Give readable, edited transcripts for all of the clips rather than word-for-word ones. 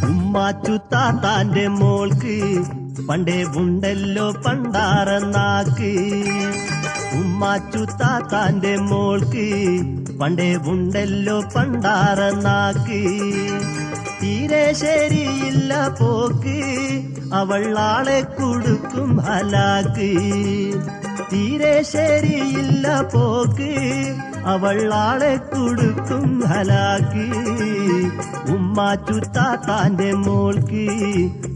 ഉമ്മാച്ചുത്താത്താന്റെ മോൾക്ക് പണ്ടേ ഉണ്ടല്ലോ പണ്ടാറന്നാക്ക്. ഉമ്മാച്ചുത്താത്താന്റെ മോൾക്ക് പണ്ടേ ഉണ്ടല്ലോ പണ്ടാറന്നാക്ക്. തീരെ ശരിയില്ല പോക്ക്, അവൾ ആളെ കൊടുക്കും ഹലാക്ക്. തീരെ ശരിയില്ല പോക്ക്, അവൾ ആളെ കൊടുക്കും ഹലാക്ക്. ഉമ്മാച്ചുത്താത്താന്റെ മോൾക്ക്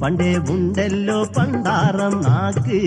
പണ്ടേ ഉണ്ടല്ലോ പണ്ടാറം നാക്ക്.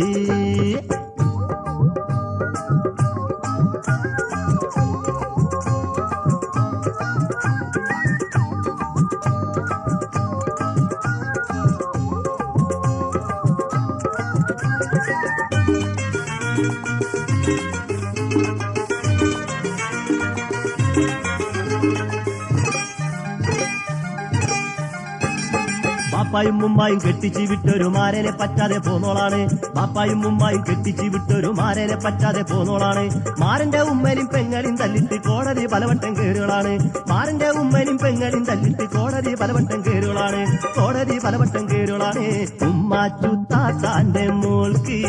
ബാപ്പായും ഉമ്മായും കെട്ടിച്ച് വിട്ടൊരു മാരനെ പറ്റാതെ പോന്നോളാണ്. ബാപ്പായും ഉമ്മായും കെട്ടിച്ച് വിട്ടൊരു മാരനെ പറ്റാതെ പോന്നോളാണ്. മാരന്റെ ഉമ്മനും പെങ്ങളും തല്ലിട്ട് കോടതി പലവട്ടം കേറുകളാണ്. മാരന്റെ ഉമ്മനും പെങ്ങളും തല്ലിട്ട് കോടതി പലവട്ടം കേറുകളാണ്. കോടതി പലവട്ടം കേറുകളാണ്. ഉമ്മാച്ചുത്താത്താന്റെ മോൾക്ക്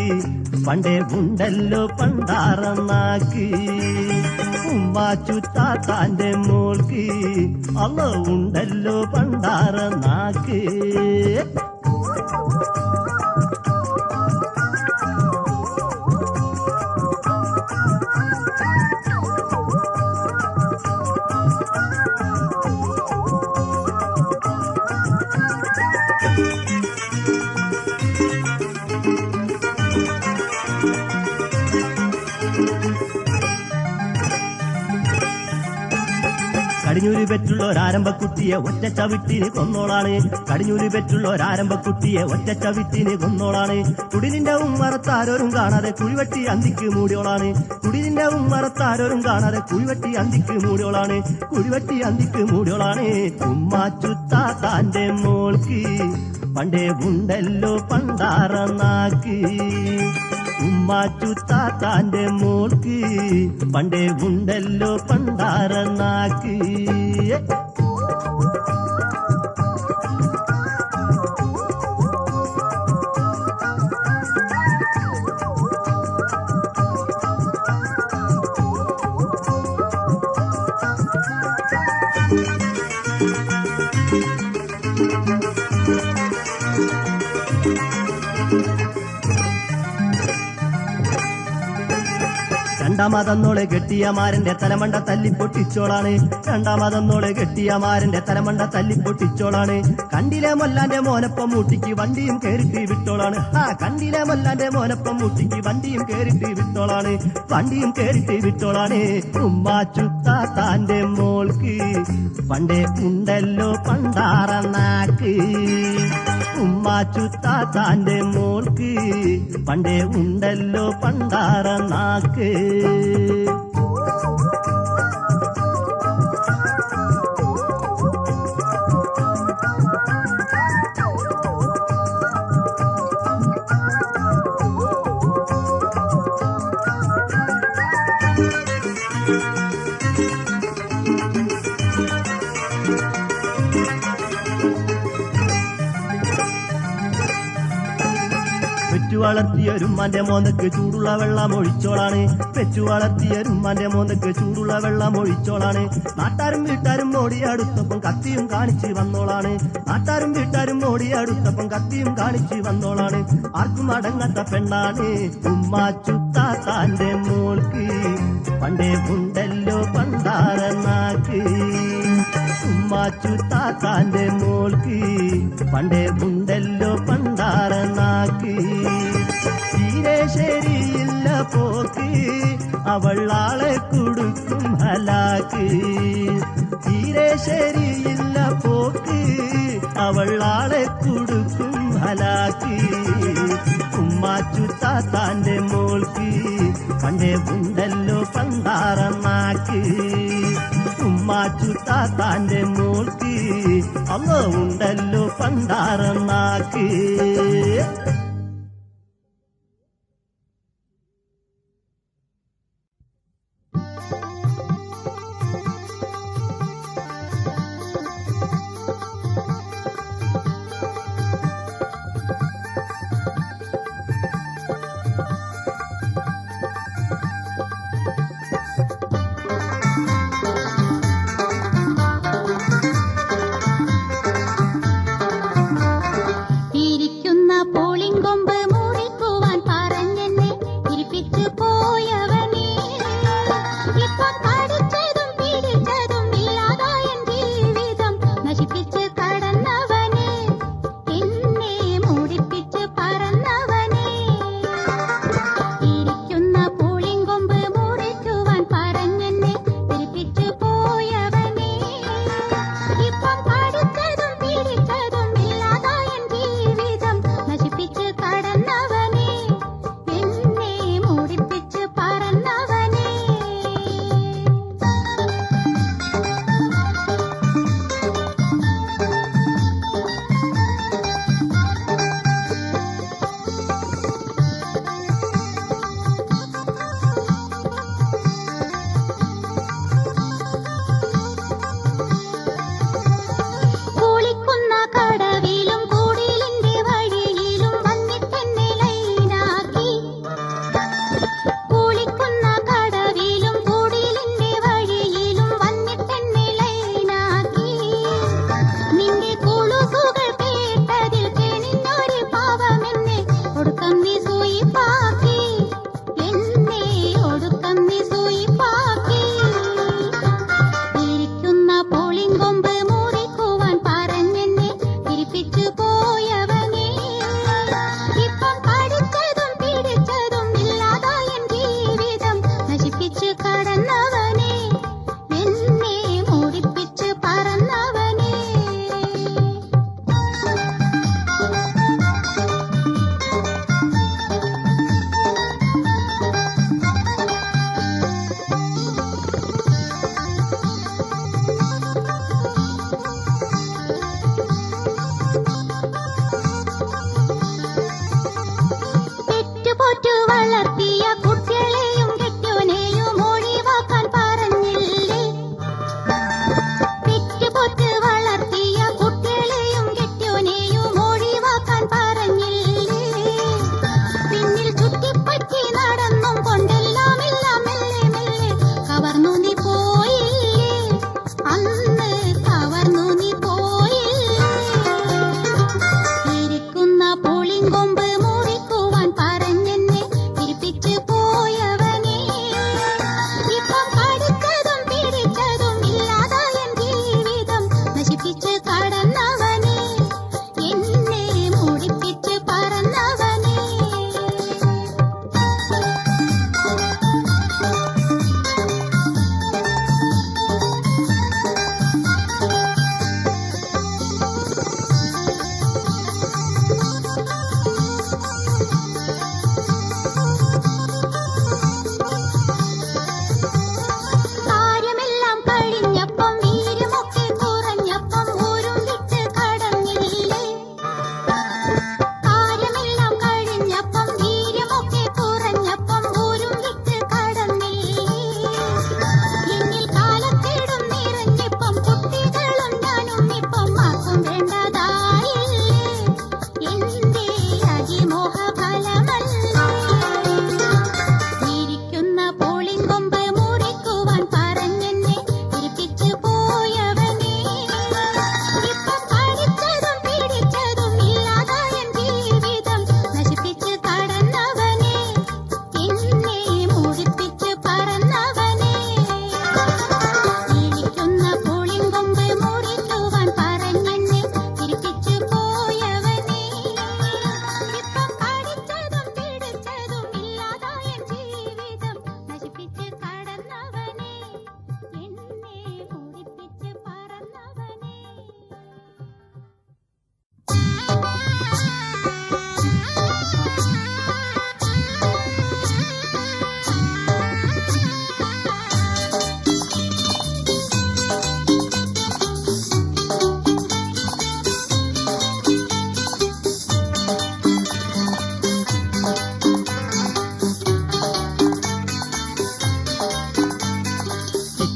പണ്ടേ ഉണ്ടല്ലോ പണ്ടാറന്നാക്ക്. ഉമ്മാച്ചുത്താത്താന്റെ മോൾക്ക് അല്ല ഉണ്ടല്ലോ പണ്ടാറന്നാക്ക്. കടിഞ്ഞൂര് പെറ്റുള്ള ഒരാരംഭക്കുട്ടിയെ ഒറ്റ ചവിട്ടിന് കൊന്നോളാണ്. കടിഞ്ഞൂര് പെറ്റുള്ള ഒരാരംഭക്കുട്ടിയെ ഒറ്റ ചവിട്ടിന് കൊന്നോളാണ്. കുടിലിന്റെ ഉമ്മറത്താരോരും കാണാതെ കുഴിവെട്ടി അന്തിക്ക് മൂടിയോളാണ്. കുടിലിന്റെ ഉമ്മറത്താരോരും കാണാതെ കുഴിവെട്ടി അന്തിക്ക് മൂടിയോളാണ്. കുഴിവെട്ടി അന്തിക്ക് മൂടിയോളാണ്. ഉമ്മാച്ചുത്താത്താന്റെ മോൾക്ക് പണ്ടേ ഉണ്ടല്ലോ പണ്ടാറന്നാക്ക്. ഉമ്മാച്ചുത്താത്താന്റെ മോൾക്ക് പണ്ടേ ഉണ്ടല്ലോ പണ്ടാറന്നാക്ക്. രണ്ടാമതന്നോളെ കെട്ടിയ മാരന്റെ തലമണ്ട തല്ലിപ്പൊട്ടിച്ചോളാണ്. രണ്ടാമതന്നോളെ കെട്ടിയ മാരന്റെ തലമണ്ട തല്ലിപ്പൊട്ടിച്ചോളാണ്. കണ്ടിലെ മൊല്ലാന്റെ മോനപ്പം മൂട്ടിക്ക് വണ്ടിയും കേറിട്ട് വിട്ടോളാണ്. കണ്ടിലെ മൊല്ലാന്റെ മോനപ്പം മൂട്ടിക്ക് വണ്ടിയും കേറിട്ട് വിട്ടോളാണ്. വണ്ടിയും കേറിട്ട് വിട്ടോളാണ്. ഉമ്മാച്ചുത്താത്താന്റെ മോൾക്ക് പണ്ടേ ഉണ്ടല്ലോ പണ്ടാറന്നാക്ക്. ഉമ്മാച്ചുത്താത്താന്റെ മോൾക്ക് പണ്ടേ ഉണ്ടല്ലോ പണ്ടാറന്നാക്ക്. പെറ്റു വളർത്തിയൊരുമ്മാന്റെ മോന്തക്ക് ചൂടുള്ള വെള്ളം ഒഴിച്ചോളാണ്. പെറ്റു വളർത്തിയൊരുമ്മാന്റെ മോന്തക്ക് ചൂടുള്ള വെള്ളം ഒഴിച്ചോളാണ്. നാട്ടാരും വീട്ടാരും ഓടിയടുത്തപ്പം കത്തിയും കാണിച്ച് വന്നോളാണ്. നാട്ടാരും വീട്ടാരും ഓടിയടുത്തപ്പം കത്തിയും കാണിച്ച് വന്നോളാണ്. ആർക്കും അടങ്ങാത്ത പെണ്ണാണ് ഉമ്മാച്ചുത്താത്താന്റെ മോൾക്ക് പണ്ടേ ഉണ്ടല്ലോ പണ്ടാറന്നാക്ക്. ഉമ്മാച്ചുത്താത്താന്റെ മോൾക്ക് പണ്ടേ ഉണ്ടല്ലോ പണ്ടാറന്നാക്ക്. തീരെ ശരിയില്ല പോക്ക്, അവൾ ആളെ കൊടുക്കും ഹലാക്ക്. തീരെ ശരിയില്ല പോക്ക്, അവൾ ആളെ കൊടുക്കും ഹലാക്ക്. ഉമ്മാച്ചുത്താത്താന്റെ മോൾക്ക് പണ്ടേ ഉണ്ടല്ലോ പണ്ടാറന്നാക്ക്. ഉമ്മാച്ചുത്താത്താന്റെ മോൾക്ക് അല്ലോ ഉണ്ടല്ലോ പണ്ടാറന്നാക്ക്. ഇരിക്കും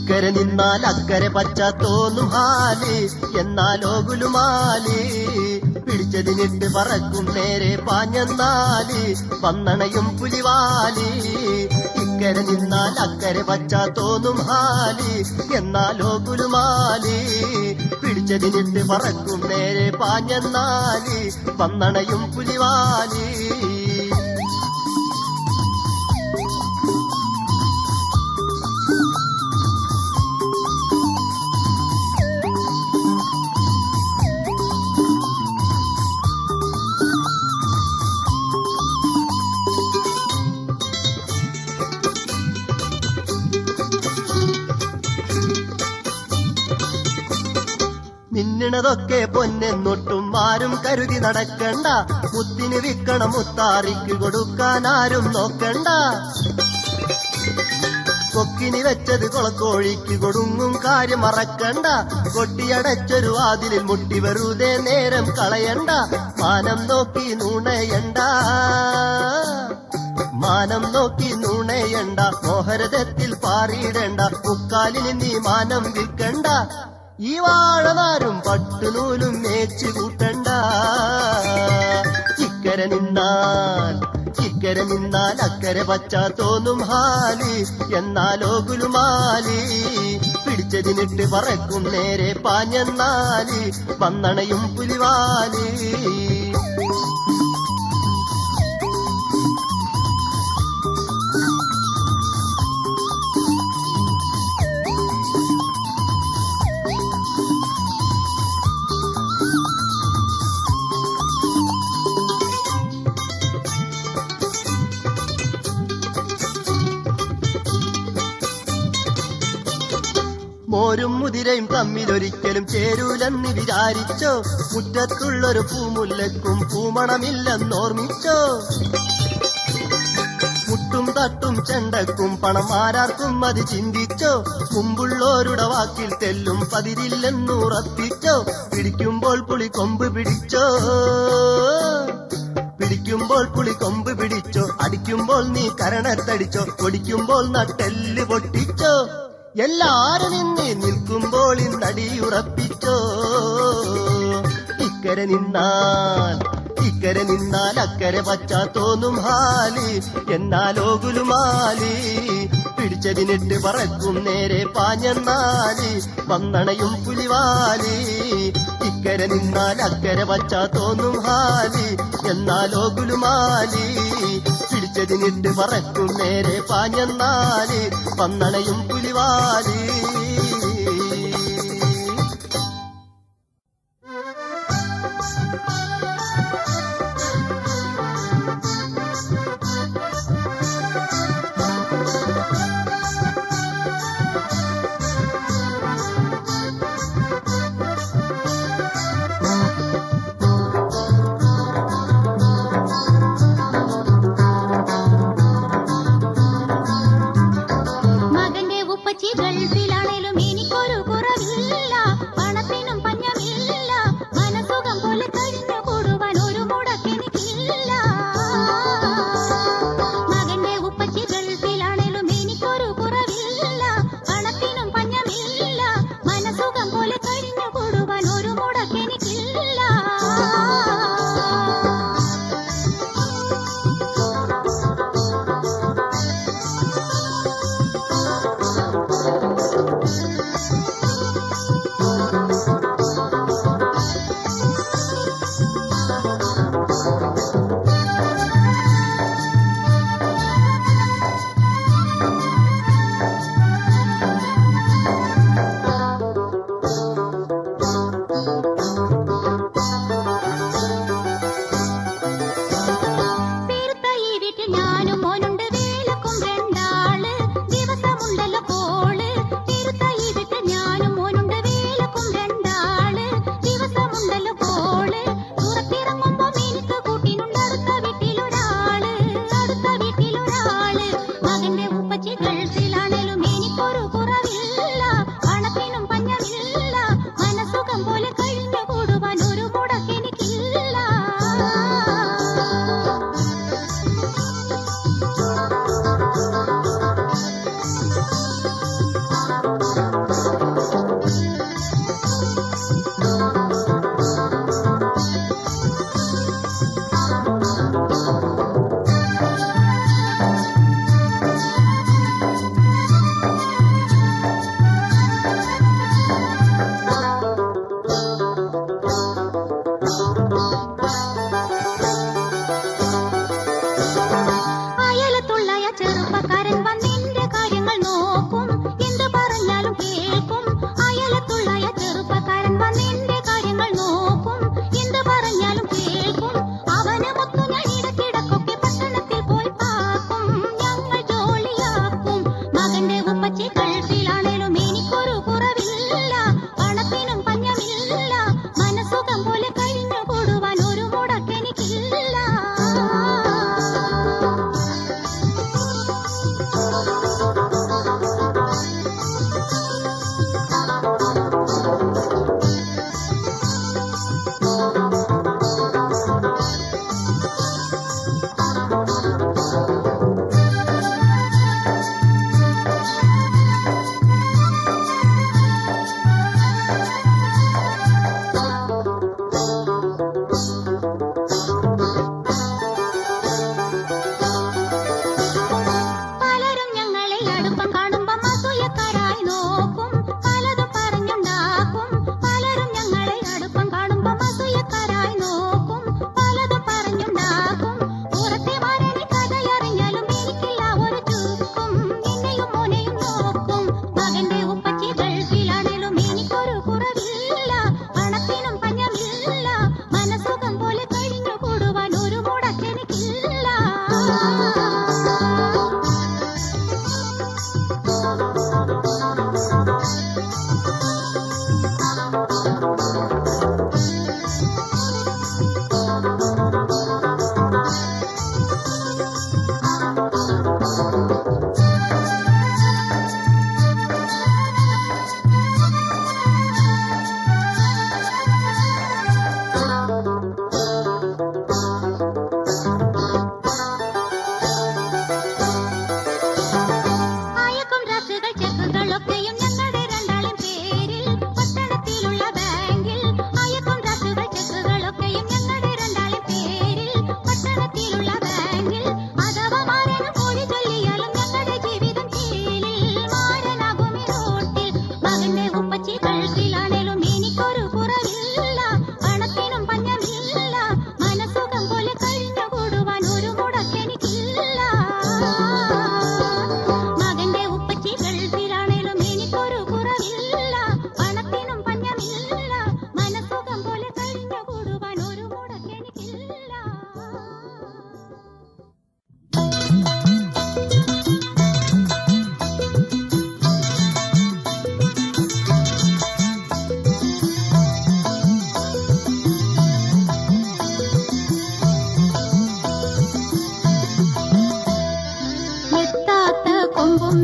ഇക്കരെ നിന്നാൽ അക്കരെ പച്ച തോന്നും ഹാല്, എന്നാലോ ഗുലുമാല്. പിടിച്ചതിനിട്ട് പറക്കും നേരെ പാഞ്ഞെന്നാല്, വന്നണയും പുലിവാല്. ഇക്കരെ നിന്നാൽ അക്കരെ പച്ച തോന്നും ഹാല്, എന്നാലോ ഗുലുമാല്. പിടിച്ചതിനിട്ട് പറക്കും നേരെ പാഞ്ഞെന്നാല്, വന്നണയും പുലിവാല്. മിന്നണതൊക്കെ പൊന്നെന്നൊട്ടും ആരും കരുതി നടക്കണ്ട, മുത്തിന് വിക്കണം മുത്താറിക്ക് കൊടുക്കാൻ ആരും നോക്കണ്ട. കൊക്കിനി വെച്ചത് കൊളക്കോഴിക്ക് കൊടുങ്ങും കാര്യം മറക്കണ്ട, കൊട്ടിയടച്ചൊരു വാതിലിൽ മുട്ടി വെറുതെ നേരം കളയണ്ട. മാനം നോക്കി നുണയണ്ട, മാനം നോക്കി നുണയണ്ട, മോഹരഥത്തിൽ പാറിയിടണ്ട, മുക്കാലിന് നീ മാനം വിൽക്കണ്ട. ഈ വാഴനാരും പട്ടുനൂലും മേച്ചു കൂട്ടണ്ട. ഇക്കരെ നിന്നാൽ അക്കരെ പച്ച തോന്നും ഹാല്, എന്നാലോ ഗുലുമാല്. പിടിച്ചതിനിട്ട് പറക്കും നേരെ പാഞ്ഞെന്നാല്, വന്നണയും പുലിവാല്. മോരും മുതിരയും തമ്മിലൊരിക്കലും ചേരൂലെന്ന് വിചാരിച്ചോ, മുറ്റത്തുള്ളൊരു പൂമുല്ലക്കും പൂമണമില്ലെന്നോർമ്മിച്ചോ. മുട്ടും തട്ടും ചെണ്ടക്കും പണം ആരാർക്കും അത് ചിന്തിച്ചോ, മുമ്പുള്ളോരുടെ വാക്കിൽ തെല്ലും പതിരില്ലെന്നുറപ്പിച്ചോ. പിടിക്കുമ്പോൾ പുളി കൊമ്പ് പിടിച്ചോ, പിടിക്കുമ്പോൾ പുളി കൊമ്പ് പിടിച്ചോ, അടിക്കുമ്പോൾ നീ കരണത്തടിച്ചോ, പൊടിക്കുമ്പോൾ നട്ടെല്ല് പൊട്ടിച്ചോ. എല്ലാരും നിന്ന് നിൽക്കുമ്പോൾ ഇന്നടിയുറപ്പിച്ചോ. ഇക്കരെ നിന്നാൽ അക്കരെ പച്ച തോന്നും ഹാല്, എന്നാലോ ഗുലുമാല്. പിടിച്ചതിനിട്ട് പറക്കും നേരെ പാഞ്ഞെന്നാല്, വന്നണയും പുലിവാല്. ഇക്കരെ നിന്നാൽ അക്കരെ പച്ച തോന്നും ഹാല്, എന്നാലോ ഗുലുമാല്. പിടിച്ചതിനിട്ട് പറക്കും നേരെ പാഞ്ഞെന്നാല്, വന്നണയും പുലിവാല്. ഗൾഫിലാണേലും എനിക്കൊരു കുറവില്ല, പണത്തിനും പഞ്ഞമില്ല, മനസ്സുഖം പോലെ കഴിഞ്ഞു കൂടുവാൻ ഒരു മുടക്കെനിക്കില്ല.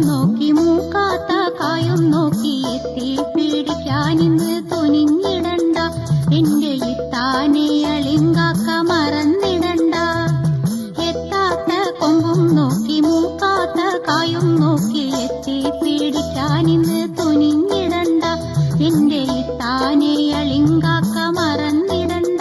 നോക്കി മൂക്കാത്ത കായും നോക്കി എത്തി പിടിക്കാനിന്ന് തുനിഞ്ഞിടണ്ട, എന്റെ ഇത്താനെ അളിങ്കാക്ക മറന്നിടണ്ട. എത്താത്ത കൊമ്പും നോക്കി മൂക്കാത്ത കായും നോക്കി എത്തി പിടിക്കാനിന്ന് തുനിഞ്ഞിടണ്ട, എന്റെ ഇത്താനെ അളിങ്കാക്ക മറന്നിടണ്ട.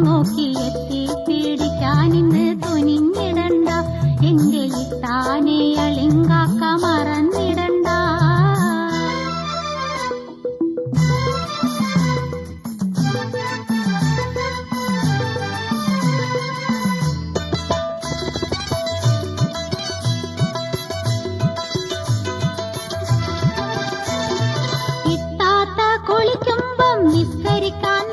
നോക്കി എത്തി പിടിക്കാനിന്ന് തുനിഞ്ഞിടണ്ട, എന്റെ ഇത്താനെ അളിങ്കാക്ക മറന്നിടണ്ട. ഇത്താത്ത കുളിക്കുമ്പം നിസ്കരിക്കാൻ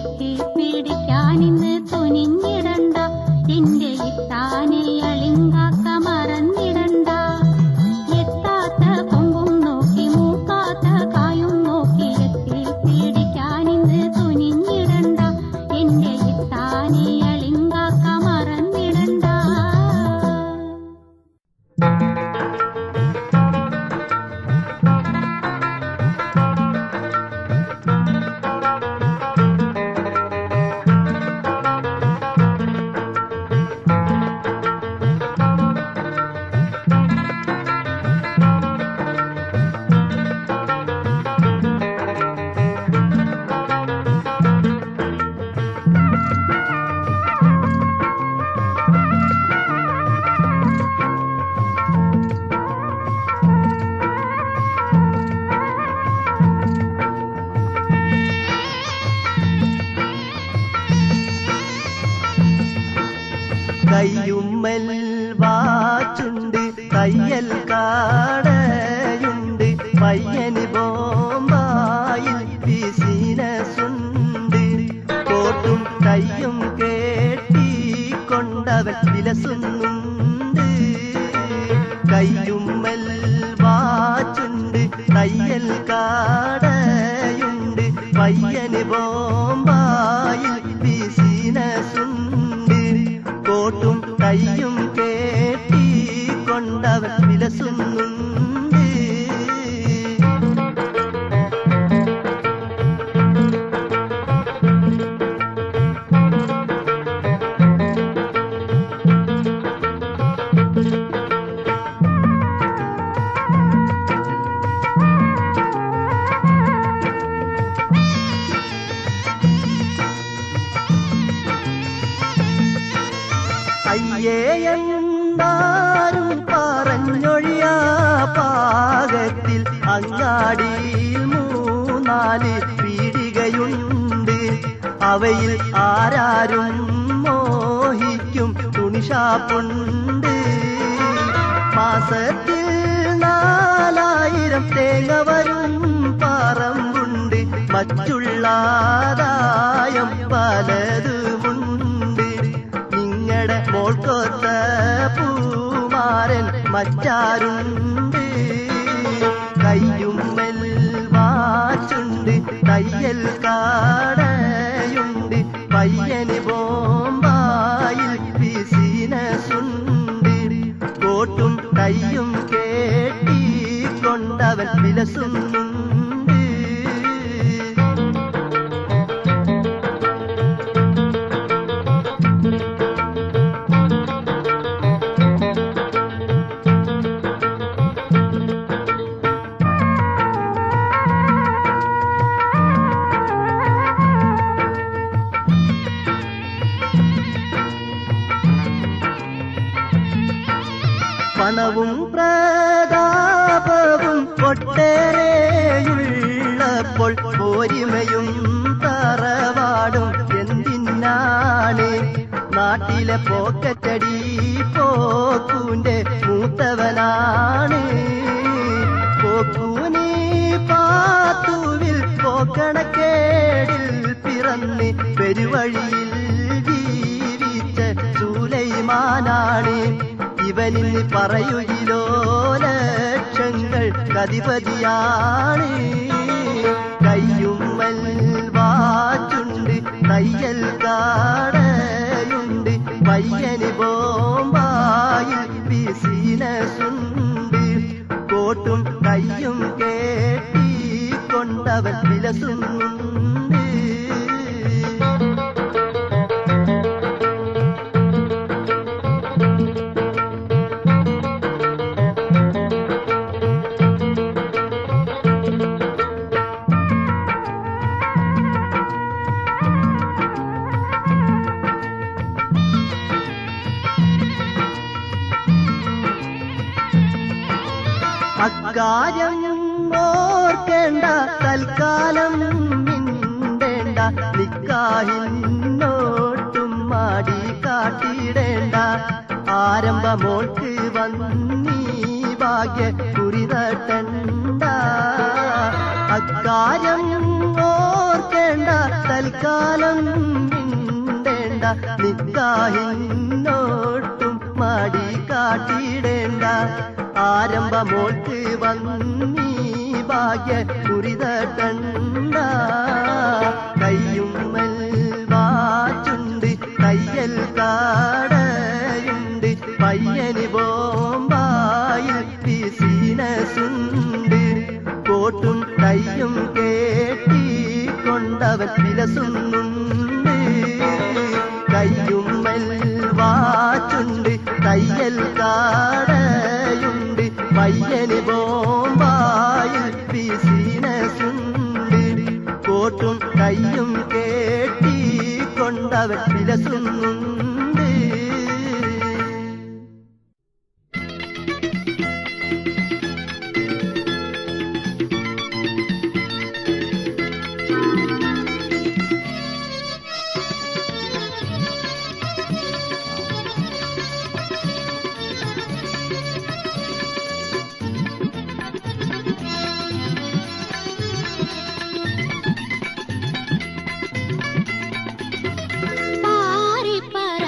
എത്തിപ്പിടിക്കാനിന്ന് തുനിഞ്ഞിടണ്ട എന്റെ ഇത്താനെ അളിങ്കാക്ക മറന്നിടണ്ട എത്താത്ത കൊമ്പും നോക്കി മൂക്കാത്ത കായും നോക്കി എത്തിപ്പിടിക്കാനിന്ന് തുനിഞ്ഞിടണ്ട എന്റെ ഇത്താനെ അളിങ്കാക്ക മറന്നിടണ്ട. കയ്യുമ്മൽ വാച്ചുണ്ട് തയ്യൽ കാടയുണ്ട് പയ്യന് ബോംബായിൽ ബിസിനസുണ്ട് കോട്ടും കയ്യും കേട്ടിക്കൊണ്ടവൻ വിലസുന്നുണ്ട്. കയ്യുമ്മൽ വാച്ചുണ്ട് തയ്യൽ കാടയുണ്ട് പയ്യന് ബോംബായിൽ ബിസിനസുണ്ട് കോട്ടും കയ്യും കേട്ടിക്കൊണ്ടവൻ വിലസുന്നുണ്ട്. അയ്യേ എന്നാരും പറഞ്ഞൊഴിയാ പാകത്തിൽ അങ്ങാടിയിൽ 3-4 പീടികയുണ്ട്. അവയിൽ ആരാരും മോഹിക്കും തുണിഷാപ്പുണ്ട്. മാസത്തിൽ 4000 തേങ്ങ വരും പറമ്പുണ്ട്. മറ്റുള്ള ആദായം പലതുമുണ്ട്. നിങ്ങളുടെ മോൾക്കൊത്ത പൂമാരൻ മറ്റാരുണ്ട്. കയ്യുമ്മൽ വാച്ചുണ്ട് തയ്യൽ കാടയുണ്ട് പയ്യന് ബോംബായിൽ ബിസിനസുണ്ട് കോട്ടും കയ്യും കേട്ടിക്കൊണ്ടവൻ വിലസുന്നുണ്ട്. പണവും പ്രതാപവും ഒട്ടേറെയുള്ളപ്പോൾ പോരിമയും തറവാടും എന്തിനാണ്? നാട്ടിലെ പോക്കറ്റടി പോക്കൂന്റെ മൂത്തവനാണ്. പോക്കൂനി പാത്തുവിൽ പോക്കണക്കേടിൽ പിറന്ന് പെരുവഴിയിൽ ജീവിച്ച സുലൈമാനാണ്. ഇവനിന്ന് പറയുകിലോ ലക്ഷങ്ങൾ കധിപതിയാണ്. കയ്യുമ്മൽ വാച്ചുണ്ട് തയ്യൽ കാടയുണ്ട് പയ്യന് ബോംബായിൽ ബിസിനസുണ്ട് കോട്ടും കയ്യും കേട്ടിക്കൊണ്ടവൻ വിലസുന്നുണ്ട്. അക്കാര്യം ഓർക്കേണ്ട തൽക്കാലം മിണ്ടേണ്ട നിക്കാഹിന്നോട്ടും മാടി കാട്ടിടേണ്ട ആരംഭമോൾക്ക് വന്നീ ഭാഗ്യ കുറി തട്ടണ്ട. അക്കാര്യം ഓർക്കേണ്ട തൽക്കാലം തൽക്കാലം മിണ്ടേണ്ട, നിക്കാഹിന്നോട്ടും മടി കാട്ടിടേണ്ട. ആരംഭമോൾക്ക് വന്നീ ഭാഗ്യ കുറിതട്ടണ്ട. കയ്യുമ്മൽ വാച്ചുണ്ട്, തയ്യൽ കാടയുണ്ട്, പയ്യന് ബോംബായിൽ ബിസിനസുണ്ട്. കോട്ടും കയ്യും കേട്ടിക്കൊണ്ടവൻ വിലസുന്നുണ്ട്. കയ്യുമ്മൽ വാച്ചുണ്ട്, തയ്യൽ കാടയുണ്ട്, പയ്യന് ബോംബായിൽ ബിസിനസുണ്ട്. കോട്ടും കയ്യും കേട്ടിക്കൊണ്ടവൻ വിലസുന്നുണ്ട്. പാറിപ്പറ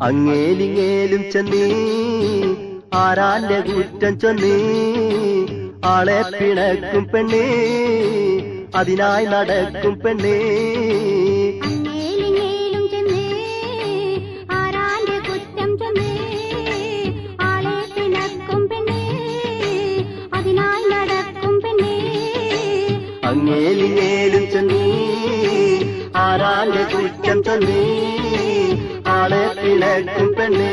അങ്ങേലിങ്ങേലും ചെന്നീ ആരാന്റെ കുറ്റം ചൊന്നീ ആളെ പിണക്കും പെണ്ണേ അതിനായി നടക്കും പെണ്ണേ അങ്ങേലിങ്ങേലും ചെന്നേ ആരാന്റെ കുറ്റം ചൊന്നേ ആളെ പിണക്കും പെണ്ണേ അതിനായി നടക്കും പെണ്ണേ അങ്ങേലിങ്ങേലും ചെന്നീ ആരാന്റെ കുറ്റം ചൊന്നീ ആളെ പിണക്കും പെണ്ണേ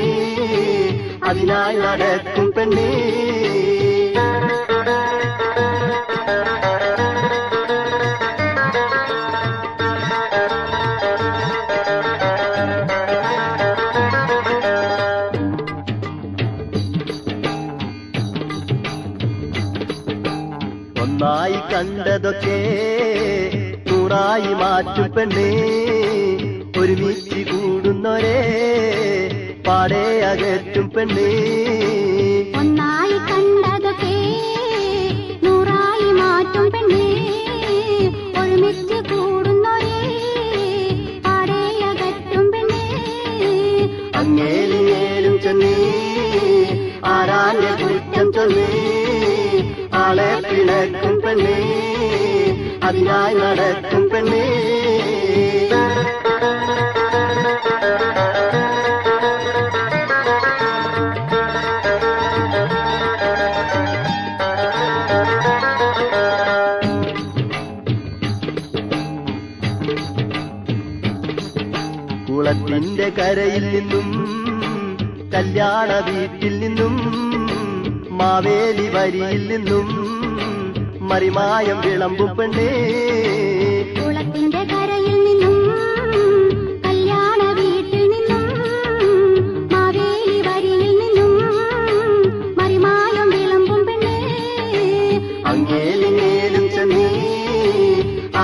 അതിനായി നടക്കും പെണ്ണേ ഒന്നായി കണ്ടതൊക്കെ നൂറായി മാറ്റും പെണ്ണേ ഒരുമിച്ച് കൂടുന്നൊരേ പാടെ അകറ്റും പെണ്ണേ ഒന്നായി കണ്ടതൊക്കെ നൂറായി മാറ്റും പെണ്ണേ ഒരുമിച്ച് കൂടുന്നൊരേ പാടെ അകറ്റും പെണ്ണേ അങ്ങേലിങ്ങേലും ചെന്നീ ആരാന്റെ കുറ്റം ചൊന്നീ ആളെ പിണക്കും പെണ്ണേ അതിനായി നടക്കും പെണ്ണേ കുളത്തിന്റെ കരയിൽ നിന്നും കല്യാണ വീട്ടിൽ നിന്നും മാവേലി വരിയിൽ നിന്നും മറിമായം വിളമ്പും പെണ്ണേ കുളത്തിന്റെ കരയിൽ നിന്നും കല്യാണ വീട്ടിൽ നിന്നും മാവേലി വരിയിൽ നിന്നും മറിമായം വിളമ്പും പെണ്ണേ അങ്ങേലിങ്ങേലും ചെന്നീ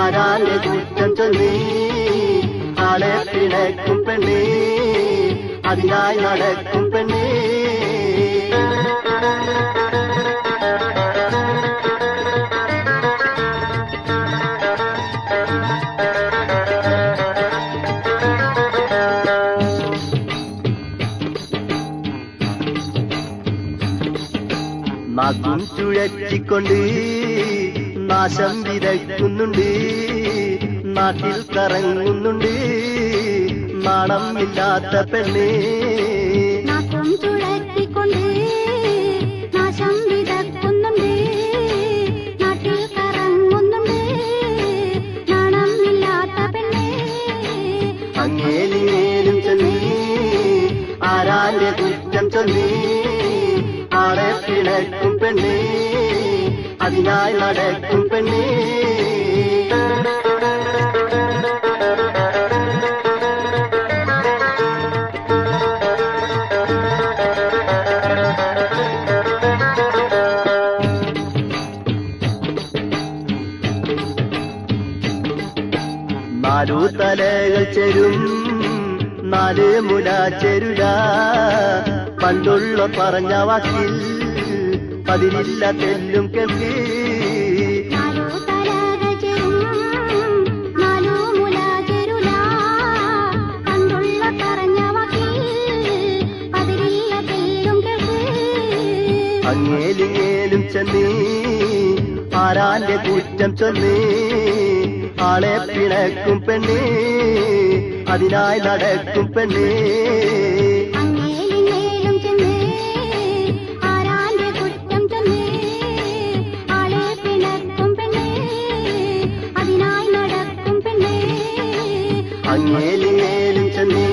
ആരാന്റെ കുറ്റം ചൊന്നീ ആളെ പിണക്കും പെണ്ണേ അതിനായി നടക്കും പെണ്ണേ നാക്കും ചുഴറ്റിക്കൊണ്ട് നാശം വിതയ്ക്കുന്നുണ്ട് നാട്ടിൽ കറങ്ങുന്നുണ്ട് നാണം ഇല്ലാത്ത പെണ്ണേ നാശം ചുഴറ്റിക്കൊണ്ട് നാശം വിതക്കുന്നുണ്ട് നാട്ടിൽ കറങ്ങുന്നുണ്ട് നാണം ഇല്ലാത്ത പെണ്ണേ അങ്ങേലിങ്ങേലും ചെന്നീ ആരാന്റെ കുറ്റം ചൊന്നീ ആളെ പിണക്കും പെണ്ണേ അതിനായി നടക്കും പെണ്ണേ നാലു തലകൾ ചെരും നാല് മുല ചെരുല പണ്ടുള്ള പറഞ്ഞ വാക്കിൽ പതിരില്ല തെല്ലും കേൾക്കി നാലു തലകൾ ചെരും നാലു മുല ചെരുല പണ്ടുള്ള പറഞ്ഞ വാക്കിൽ പതിരില്ല തെല്ലും കേൾക്കി അങ്ങേലിങ്ങേലും ചെന്നീ ആരാന്റെ കുറ്റം ചൊന്നീ ആളെ പിണക്കും പെണ്ണേ അതിനായി നടക്കും പെണ്ണേ അങ്ങേലിങ്ങേലും ചെന്നേ ആരാന്റെ കുറ്റം ചൊന്നേ ആളെ പിണക്കും പെണ്ണേ അതിനായി നടക്കും പെണ്ണേ അങ്ങേലിങ്ങേലും ചെന്നീ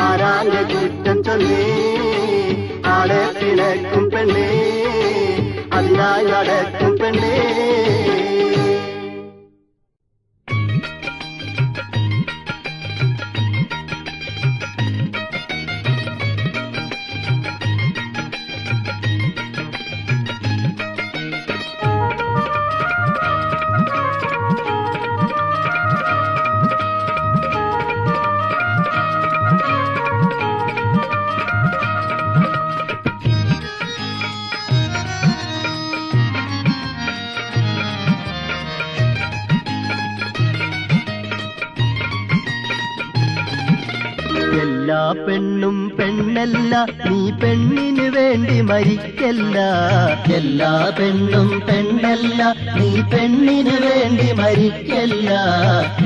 ആരാന്റെ കുറ്റം ചൊന്നീ ആളെ പിണക്കും പെണ്ണേ അതിനായി നടക്കും പെണ്ണേ പെണ്ണല്ല നീ പെണ്ണിനു വേണ്ടി മരിക്കല്ല എല്ലാ പെണ്ണും പെണ്ണല്ല നീ പെണ്ണിനു വേണ്ടി മരിക്കല്ല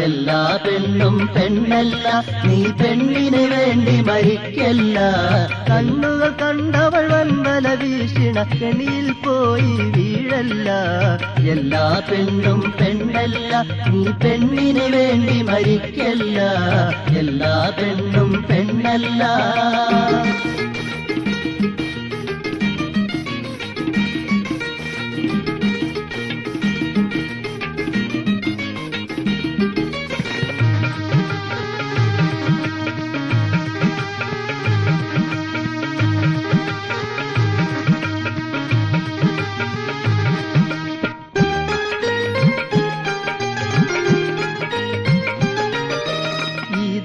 എല്ലാ പെണ്ണും പെണ്ണല്ല നീ പെണ്ണിനു വേണ്ടി മരിക്കല്ല കണ്ണുകൾ കണ്ടവൾ വൻവല വീശിണ കെണിയിൽ പോയി വീഴല്ല എല്ലാ പെണ്ണും പെണ്ണല്ല നീ പെണ്ണിനു വേണ്ടി മരിക്കല്ല എല്ലാ പെണ്ണും പെണ്ണല്ല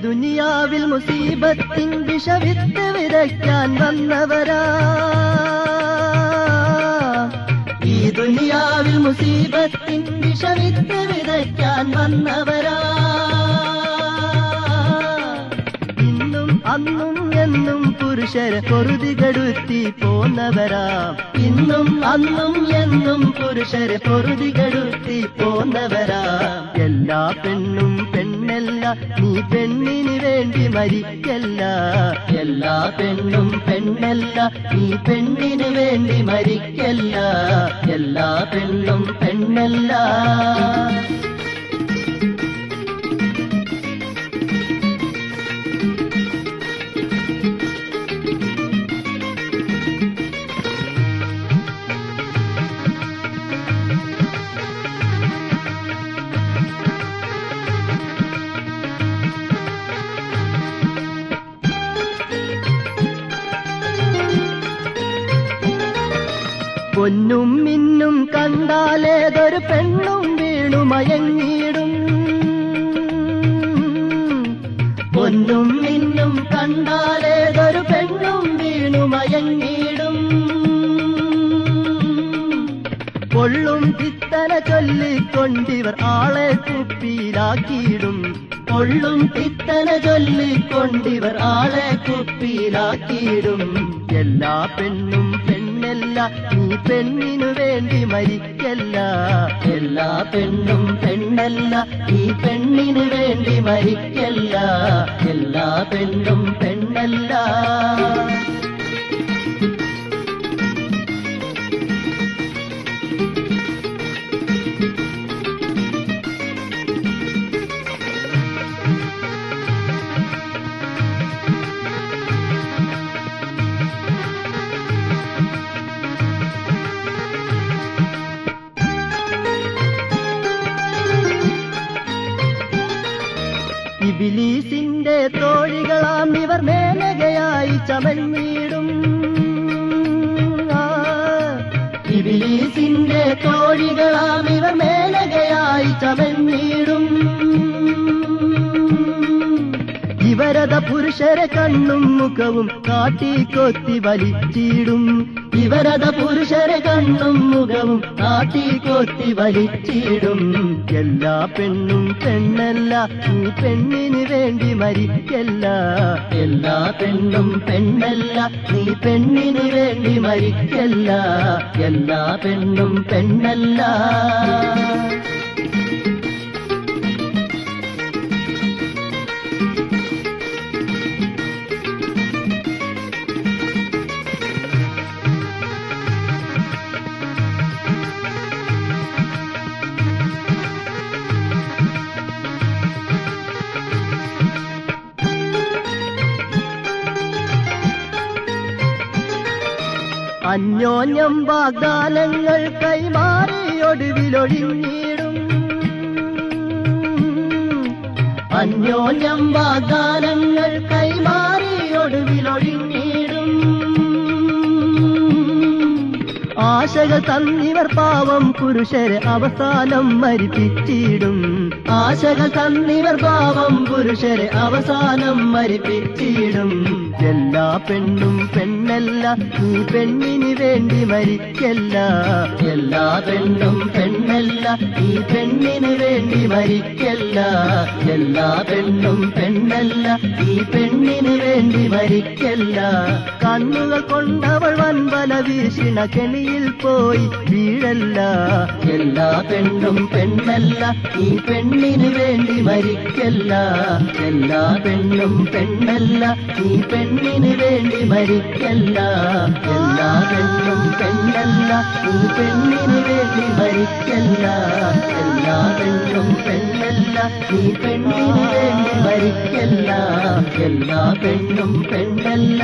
ദുനിയാവിൽ മുസീബത്തിൻ വിഷവിത്ത് വിതയ്ക്കാൻ വന്നവരാ ഈ ദുനിയാവിൽ മുസീബത്തിൻ വിഷവിത്ത് വിതയ്ക്കാൻ വന്നവരാ ഇന്നും അന്നും എന്നും പുരുഷരെ പൊറുതി കെടുത്തി പോന്നവരാ ഇന്നും അന്നും എന്നും പുരുഷരെ പൊറുതി കെടുത്തി പോന്നവരാ എല്ലാ പെണ്ണും പെണ്ണല്ല നീ പെണ്ണിന് വേണ്ടി മരിക്കല്ല എല്ലാ പെണ്ണും പെണ്ണല്ല നീ പെണ്ണിന് വേണ്ടി മരിക്കല്ല എല്ലാ പെണ്ണും പെണ്ണല്ല പൊന്നും മിന്നും കണ്ടാലേതൊരു പെണ്ണും വീണു മയങ്ങിടും പൊന്നും മിന്നും കണ്ടാലേതൊരു പെണ്ണും വീണു മയങ്ങിടും പൊള്ളും പിത്തന ചൊല്ലിക്കൊണ്ടിവർ ആളെ കുപ്പിയിലാക്കിയിടും പൊള്ളും പിത്തന ചൊല്ലിക്കൊണ്ടിവർ ആളെ കുപ്പിയിലാക്കിയിടും എല്ലാ പെണ്ണും പെണ്ണല്ല നീ പെണ്ണിനു വേണ്ടി മരിക്കല്ല എല്ലാ പെണ്ണും പെണ്ണല്ല നീ പെണ്ണിനു വേണ്ടി മരിക്കല്ല എല്ലാ പെണ്ണും പെണ്ണല്ല ഇബിലീസിന്റെ തോഴികളാം ഇവർ മേനകയായി ചമഞ്ഞിടും ഇബിലീസിന്റെ തോഴികളാം ഇവർ മേനകയായി ചമഞ്ഞിടും ഇവരത പുരുഷരെ കണ്ണും മുഖവും കാട്ടിക്കൊത്തി വലിച്ചിടും ഇവരത പുരുഷരെ കണ്ണും മുഖവും കാട്ടിക്കൊത്തി വലിച്ചിടും എല്ലാ പെണ്ണും പെണ്ണല്ല നീ പെണ്ണിന് വേണ്ടി മരിക്കല്ല എല്ലാ പെണ്ണും പെണ്ണല്ല നീ പെണ്ണിന് വേണ്ടി മരിക്കല്ല എല്ലാ പെണ്ണും പെണ്ണല്ല അന്യോന്യം വാഗ്ദാനങ്ങൾ കൈമാറി ഒടുവിലൊഴിഞ്ഞിടും അന്യോന്യം വാഗ്ദാനങ്ങൾ കൈമാറി ഒടുവിലൊഴിഞ്ഞിടും ആശകൾ തന്നിവർ പാവം പുരുഷരെ അവസാനം മരിപ്പിച്ചിടും ആശകൾ തന്നിവർ പാവം പുരുഷരെ അവസാനം മരിപ്പിച്ചിടും എല്ലാ പെണ്ണും പെണ്ണല്ല നീ പെണ്ണിന് വേണ്ടി മരിക്കല്ല എല്ലാ പെണ്ണും പെണ്ണല്ല നീ പെണ്ണിന് വേണ്ടി മരിക്കല്ല എല്ലാ പെണ്ണും പെണ്ണല്ല നീ പെണ്ണിന് വേണ്ടി മരിക്കല്ല കണ്ണുകൾ കൊണ്ടവൾ വൻവല വീശിണ കെണിയിൽ പോയി വീഴല്ല എല്ലാ പെണ്ണും പെണ്ണല്ല നീ പെണ്ണിന് വേണ്ടി മരിക്കല്ല എല്ലാ പെണ്ണും പെണ്ണല്ല നീ പെണ്ണിന് വേണ്ടി മരിക്കല്ല എല്ലാ പെണ്ണും പെണ്ണല്ല നീ പെണ്ണിന് വേണ്ടി മരിക്കല്ല എല്ലാ പെണ്ണും പെണ്ണല്ല നീ പെണ്ണിന് വേണ്ടി മരിക്കല്ല എല്ലാ പെണ്ണും പെണ്ണല്ല